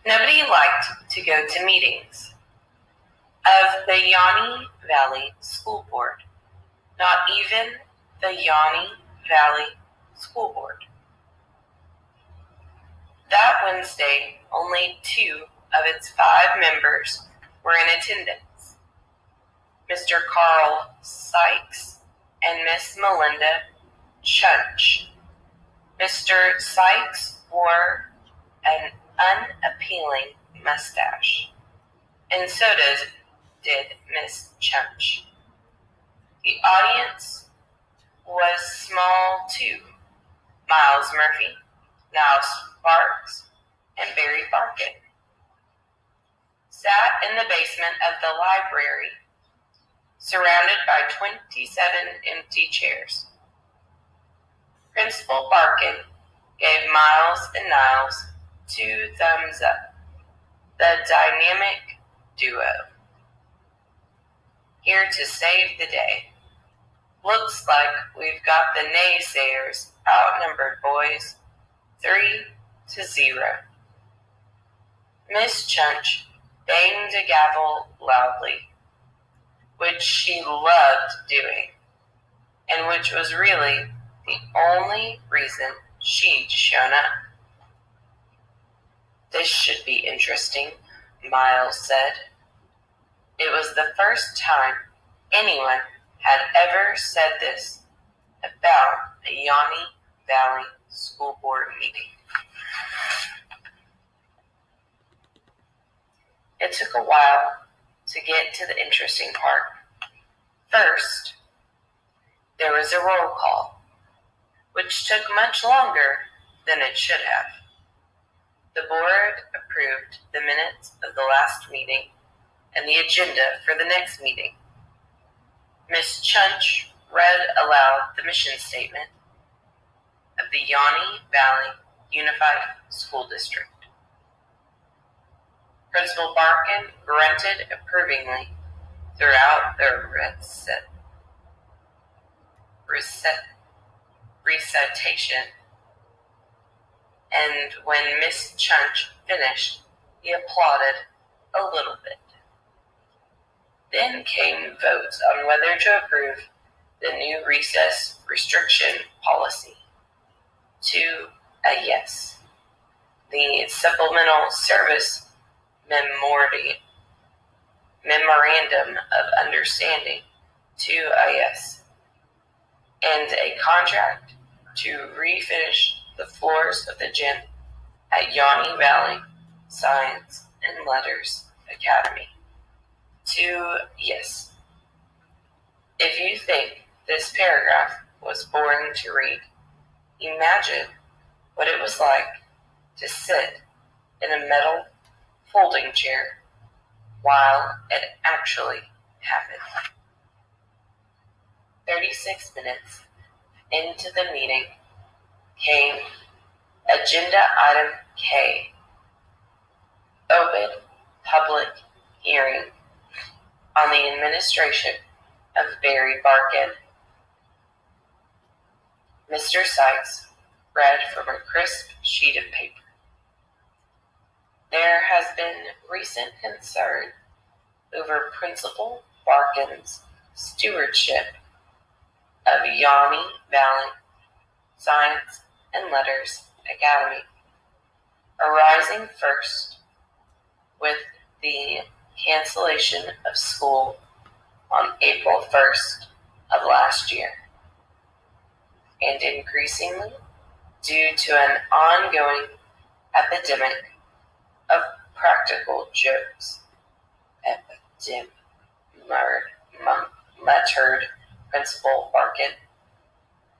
Nobody liked to go to meetings of the Yawny Valley School Board, not even the Yawny Valley School Board. That Wednesday, only 2 of its 5 members were in attendance, Mr. Carl Sykes and Miss Melinda Chunch. Mr. Sykes wore an unappealing mustache, and so did Miss Chunch. The audience was small too. Miles Murphy, Niles Sparks, and Barry Barkin sat in the basement of the library, surrounded by 27 empty chairs. Principal Barkin gave Miles and Niles 2 thumbs up, the dynamic duo. Here to save the day. Looks like we've got the naysayers outnumbered, boys, 3-0. Miss Chunch banged a gavel loudly, which she loved doing, and which was really the only reason she'd shown up. This should be interesting, Miles said. It was the first time anyone had ever said this about a Yawny Valley School Board meeting. It took a while to get to the interesting part. First, there was a roll call, which took much longer than it should have. The board approved the minutes of the last meeting and the agenda for the next meeting. Miss Chunch read aloud the mission statement of the Yawny Valley Unified School District. Principal Barkin grunted approvingly throughout the recitation, and when Miss Chunch finished, he applauded a little bit. Then came votes on whether to approve the new recess restriction policy. To a yes. The supplemental service memorandum of understanding, to a yes. And a contract to refinish the floors of the gym at Yawny Valley Science and Letters Academy, to yes. If you think this paragraph was boring to read, imagine what it was like to sit in a metal folding chair while it actually happened. 36 minutes into the meeting came Agenda Item K, Open Public Hearing on the administration of Barry Barkin. Mr. Sykes read from a crisp sheet of paper. There has been recent concern over Principal Barkin's stewardship of Yawny Valley Science and Letters Academy, arising first with the cancellation of school on April 1st of last year, and increasingly due to an ongoing epidemic of practical jokes. Muttered Principal Barkin,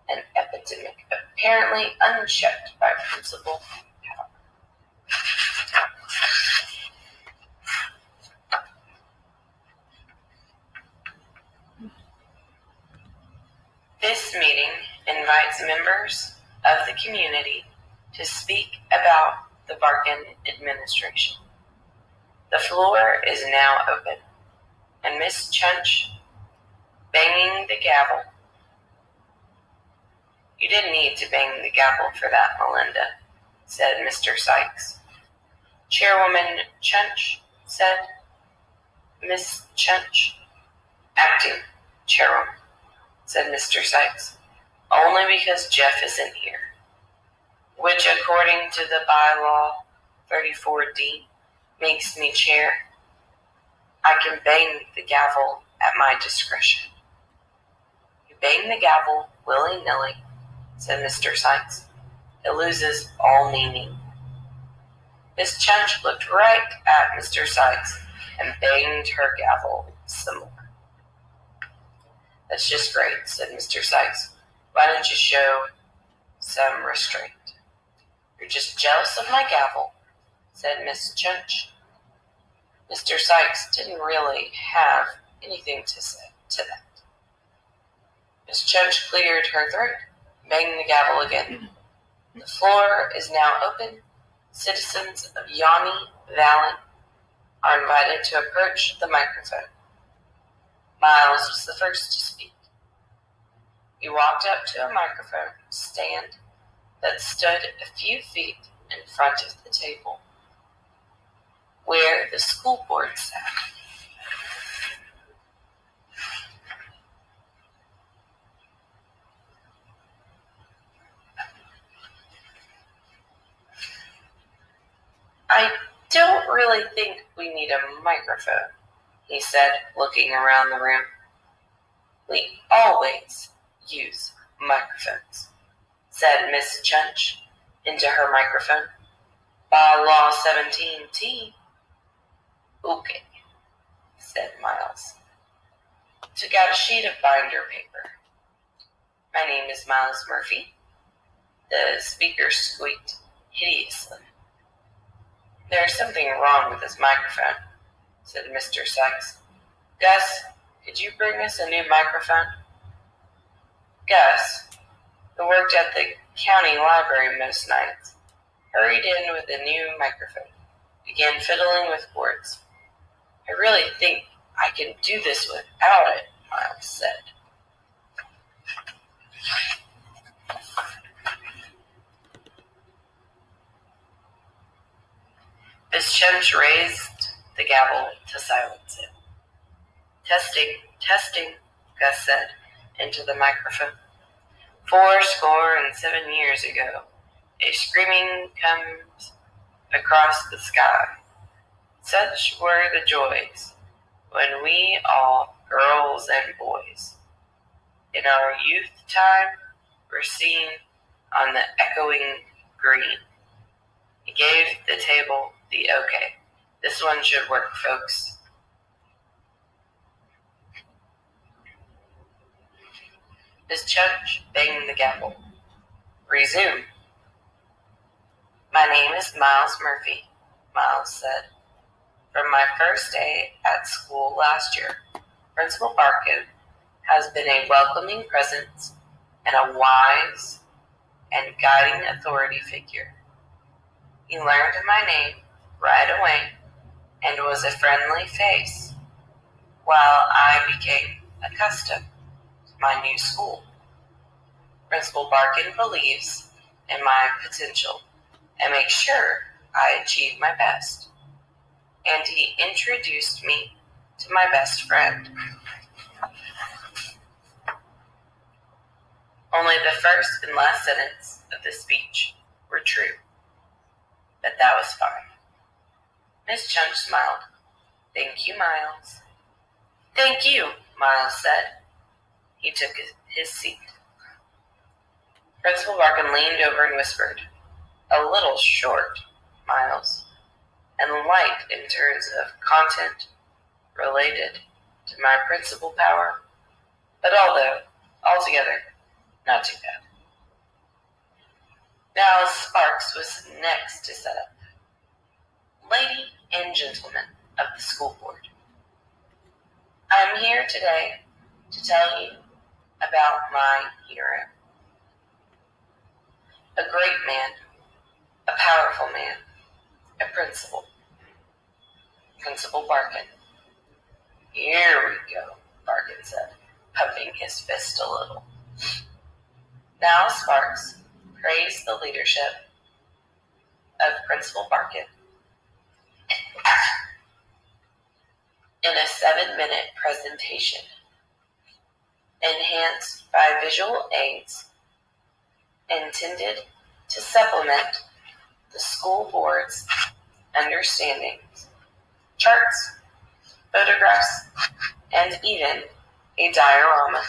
an epidemic apparently unchecked by Principal Power. This meeting invites members of the community to speak about the Barkin administration. The floor is now open, and Miss Chunch, banging the gavel. You didn't need to bang the gavel for that, Melinda, said Mr. Sykes. Chairwoman Chunch said. Miss Chunch. Acting chairwoman, said Mr. Sykes. Only because Jeff isn't here. Which, according to the bylaw 34D, makes me chair. I can bang the gavel at my discretion. You bang the gavel willy-nilly, said Mr. Sykes. It loses all meaning. Miss Chunch looked right at Mr. Sykes and banged her gavel some more. That's just great, said Mr. Sykes. Why don't you show some restraint? You're just jealous of my gavel, said Miss Chunch. Mr. Sykes didn't really have anything to say to that. Miss Chunch cleared her throat, banged the gavel again. The floor is now open. Citizens of Yawny Valley are invited to approach the microphone. Miles was the first to speak. He walked up to a microphone stand that stood a few feet in front of the table where the school board sat. I don't really think we need a microphone, he said, looking around the room. We always use microphones, said Miss Chunch into her microphone. Bylaw 17T. Okay, said Miles. Took out a sheet of binder paper. My name is Miles Murphy. The speaker squeaked hideously. There's something wrong with this microphone, said Mr. Sykes. Gus, could you bring us a new microphone? Gus, who worked at the county library most nights, hurried in with a new microphone, began fiddling with cords. I really think I can do this without it, Miles said. Miss Chunch raised the gavel to silence it. Testing, testing, Gus said into the microphone. 77 years ago, a screaming comes across the sky. Such were the joys when we all, girls and boys, in our youth time, were seen on the echoing green. He gave the table the okay. This one should work, folks. Miss Chunch banged the gavel. Resume. My name is Miles Murphy, Miles said. From my first day at school last year, Principal Barkin has been a welcoming presence and a wise and guiding authority figure. He learned my name right away and was a friendly face while I became accustomed to my new school. Principal Barkin believes in my potential and makes sure I achieve my best. And he introduced me to my best friend. Only the first and last sentence of the speech were true, but that was fine. Miss Chunch smiled. Thank you, Miles. Thank you, Miles said. He took his seat. Principal Barkin leaned over and whispered, a little short, Miles, and light in terms of content related to my principal power, but although, altogether, not too bad. Now Sparks was next to set up. Lady and gentlemen of the school board, I am here today to tell you about my hero. A great man, a powerful man, a principal. Principal Barkin. Here we go, Barkin said, pumping his fist a little. Now Sparks praised the leadership of Principal Barkin in a 7-minute presentation, enhanced by visual aids intended to supplement the school board's understanding, charts, photographs, and even a diorama.